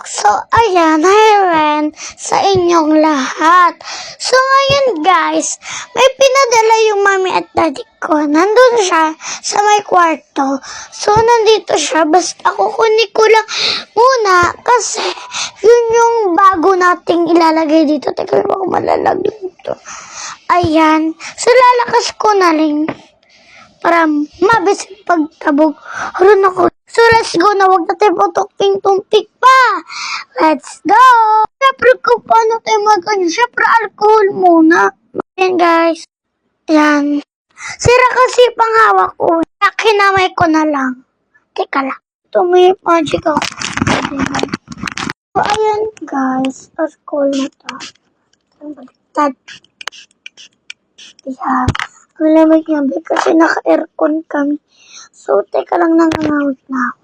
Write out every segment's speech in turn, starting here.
So, ayan, hi Ren, sa inyong lahat. So, ngayon guys, may pinadala yung mami at daddy ko. Nandun siya sa may kwarto. So, nandito siya. Basta kukunin ko lang muna kasi yun yung bago nating ilalagay dito. Teka, baka malalagay dito. Ayan. So, lalakas ko na rin para mabis pagtabog. Haron ako. So, let's go na. Huwag natin putok-ping-tumpik pa. Let's go! Siyempre, kung paano tayo mag-ano, siyempre, alcohol muna. Ayan, guys. Ayan. Sira kasi panghawak ko. Kinamay ko na lang. Teka lang. Ito may magic ako. So, ayan, guys. Alcohol na to. Ang baliktad. Ayan. Ang lamig niya, kasi naka-aircon kami. So, teka lang, nangangawit na ako.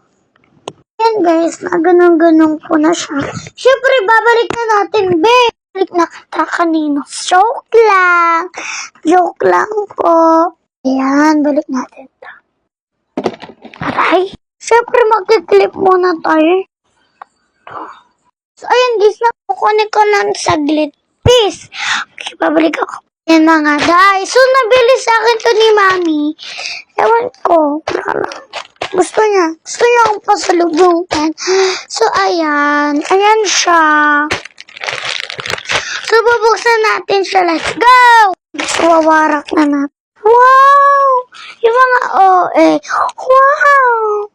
Ayan guys, na ganun-ganun po na siya. Siyempre, babalik na natin, be. Balik na kita kanino. Joke lang. Joke lang po. Ayan, balik natin ito. Aray. Siyempre, magkiklip muna tayo. So, ayan guys, nakukunin ko lang saglit. Peace. Okay, babalik ako. Yan mga day. So, nabili sa akin to ni Mami. Ewan ko. Gusto niya akong pasalubungan. So, ayan. Ayan siya. So, bubuksan natin siya. Let's go! So, wawarak na natin. Wow! Yung mga Wow!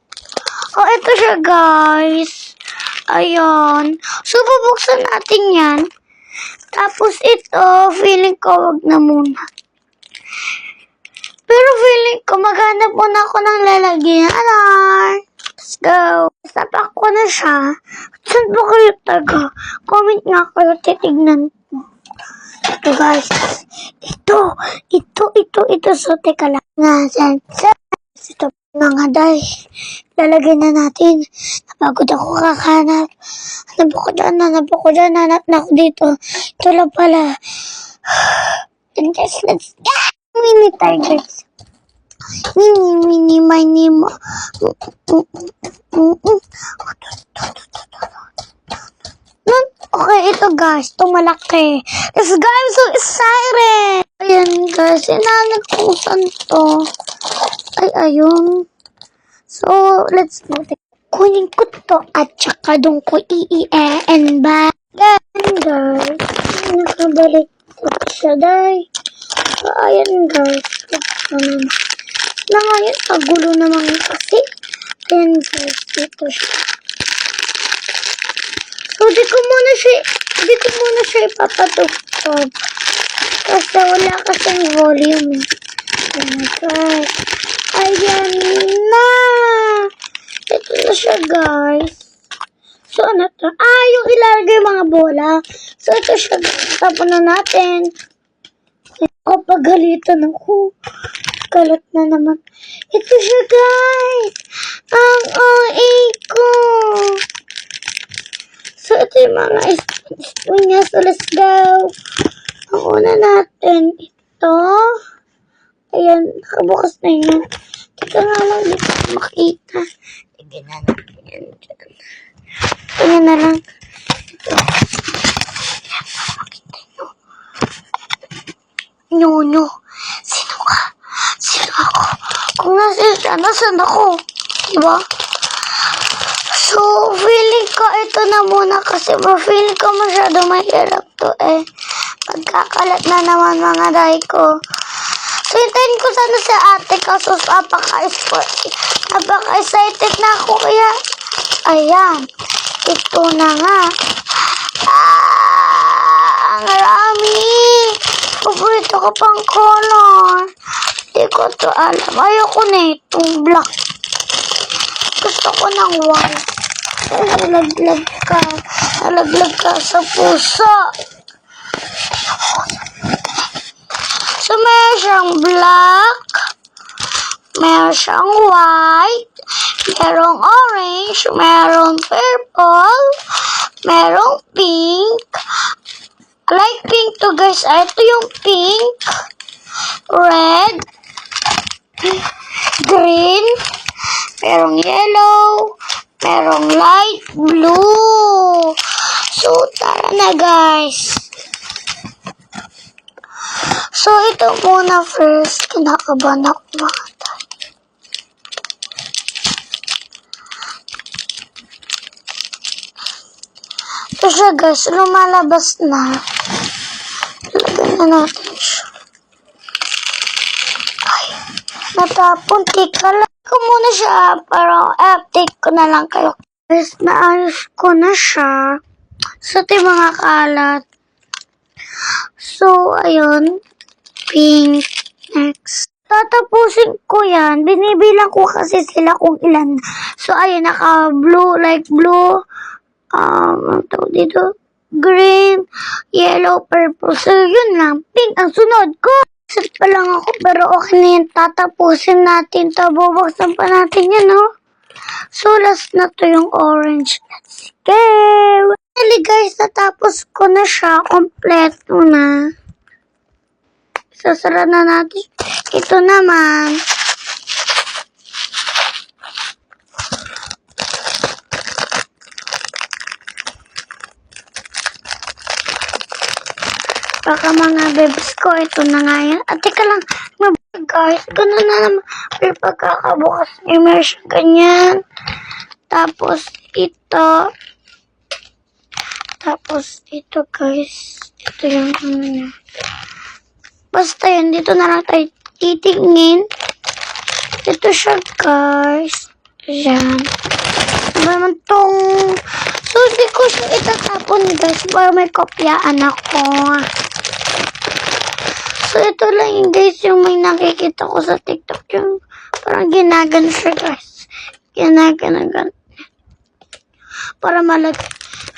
Oh, ito siya, guys. Ayan. So, bubuksan natin yan. Tapos ito, feeling ko wag na muna. Pero feeling ko maghanap muna ako ng lalagyan. Let's go. Sapak ko na siya. Saan po kayo taga? Comment nga kayo, titignan ko. Ito guys. Ito. So, teka lang. Ito mga day. Lalagay na natin. Napagod ako kakanap. Hanap ako dyan. Hanap na ako dito. Ito lang pala. And guys, let's go. Mini targets. Mini. Okay, ito guys. Ito malaki. Yes guys, so excited. Ayan guys, sinanag ko saan to. Ay, ayun. So, let's go. Kunin ko to at saka doon ko i-e-en ba. Ayan guys. Nakabalik siya day. So, ayan guys. Na ngayon, pagulo naman kasi. Ayan guys, dito siya. So, di ko muna siya ipapatugtog. Kasi wala kasing volume. Ayan guys. Ayan na. Ito na siya guys. So, ano to? Yung ilalagay mga bola. So, ito siya guys. Tapon na natin. Pagalitan ako. Kalat na naman. Ito siya guys. Ang OA ko. So, ito yung mga spoon niya. So, let's go. Ang una natin. Ito. Ayan. Nakabukas na yun. Teka nga lang. Dito makita. Tignan na natin yan dyan. Tingnan na lang. Ito. Ayan. Makita nyo. Sino ka? Sino ako? Kung nasan ako? Diba? So, feeling ko ito na muna kasi feeling ko masyado mahirap to pagkakalat na naman mga day ko. So, hintayin ko sana sa ate kaso napaka-excited na ako kaya ayan, ito na nga. Ang rami. Paborito ko pang color. Hindi ko to alam. Ayoko na itong black. Gusto ko ng white. Nalaglag ka sa puso. So, meron siyang black. Meron siyang white. Merong orange. Merong purple. Merong pink. I like pink to guys. Ito yung pink. Red. Green. Merong yellow. Merong light blue. So, tara na guys. So, ito muna first. Kinakabahan ako mga tayo. Ito siya guys. Lumalabas na. Lagyan na natin siya. Ay, natapon. Tika lang ko muna siya. Parang update ko na lang kayo. Guys, naayos ko na siya. So, ito yung mga kalat. So, ayun. Pink. Next. Tatapusin ko yan. Binibilang ko kasi sila kung ilan. So, ayun. Naka-blue. Like blue. Ano tawag dito? Green. Yellow. Purple. So, yun lang. Pink ang sunod ko. Sad pa lang ako. Pero okay na yun. Tatapusin natin to. Bubuksan pa natin yan, no? So, last na to yung orange. Let's go! Finally, guys, natapos ko na siya. Kompleto na. Sasara na natin. Ito naman. Baka mga bebes ko, ito na nga yan. At teka lang, guys, gano'n na naman. Pero pagkakabukas, immersion ganyan. Tapos, ito. Tapos, ito, guys. Ito yung ano niya. Basta yun, dito na lang tayo titingin. Ito siya, guys. Ayan. Diba naman tong... So, hindi ko siya itatapon, guys. Para may kopyaan ako. So, ito lang yung guys, yung may nakikita ko sa TikTok. Yung parang ginagano siya, guys. Ginagano. Para malag.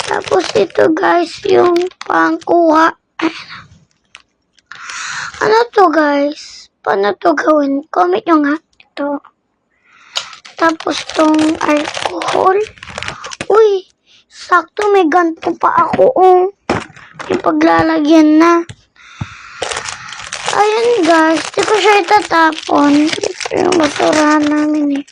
Tapos, ito, guys, yung pangkuha. Ano to, guys? Paano to gawin? Comment nyo nga. Ito. Tapos, tong alcohol. Uy, sakto may ganto pa ako, oh. Yung paglalagyan na. Ayun, guys. Di ko siya itatapon. Ito yung basurahan namin, eh.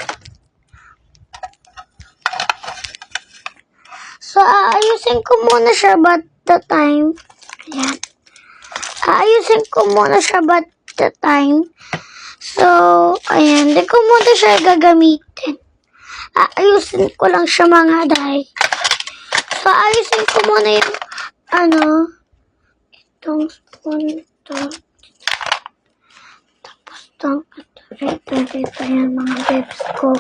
So, aayusin ko muna siya but the time. Ayan. Aayusin ko muna siya but the time. So, ayan. Di ko muna siya gagamitin. Aayusin ko lang siya mga day. So, aayusin ko muna yung, itong spoon ito. Tapos itong, ito, yan mga bebs ko.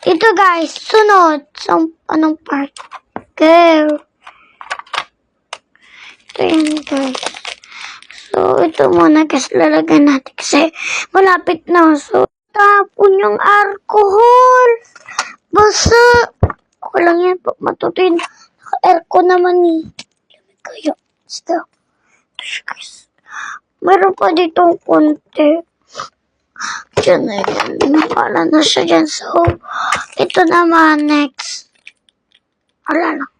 Ito guys, sunod. So, anong part? Girl. Ito yan guys. So, ito muna guys, lalagyan natin kasi malapit na. So, tapon yung alcohol. Basta, ako lang yan. Matutuin. Naka-aircon naman eh. Lamig kayo. Let's go. Ito siya guys. Meron pa ditong konti. Diyan na yan. Nakala na siya dyan. So, ito naman next. Wala lang.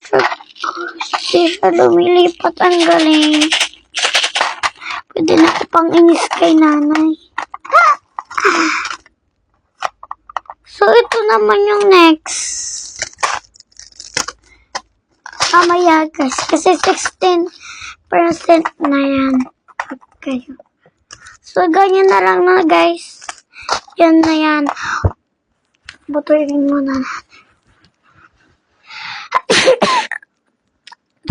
Hindi siya lumilipat. Ang galing. Pwede na ako pang inis kay nanay. So, ito naman yung next. Mamaya guys. Kasi 16% na yan. Okay. So, ganyan na lang na guys. Yan na yan. Butuin muna natin.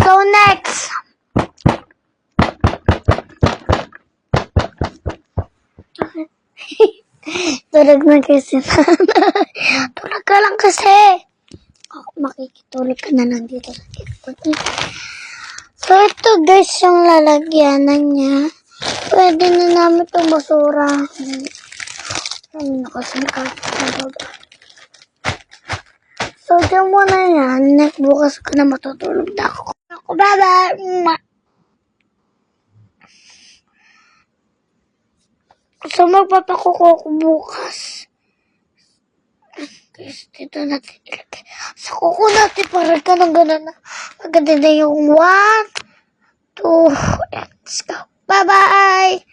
So, next. Tulog na kasi nanay. Tulog ka lang kasi. Makikitulog ka na lang dito sa TikTok. So, ito guys yung lalagyanan niya. Pwede na namin itong basura. Ano na kasi so, dyan muna yan. Next bukas ko na matutulog na ako. Bye-bye! So, magpapakuko ko bukas. Guys, dito natin ilagay. Sa kuko natin, parang ganun na. Maganda na yung 1, 2, let's go. Bye-bye!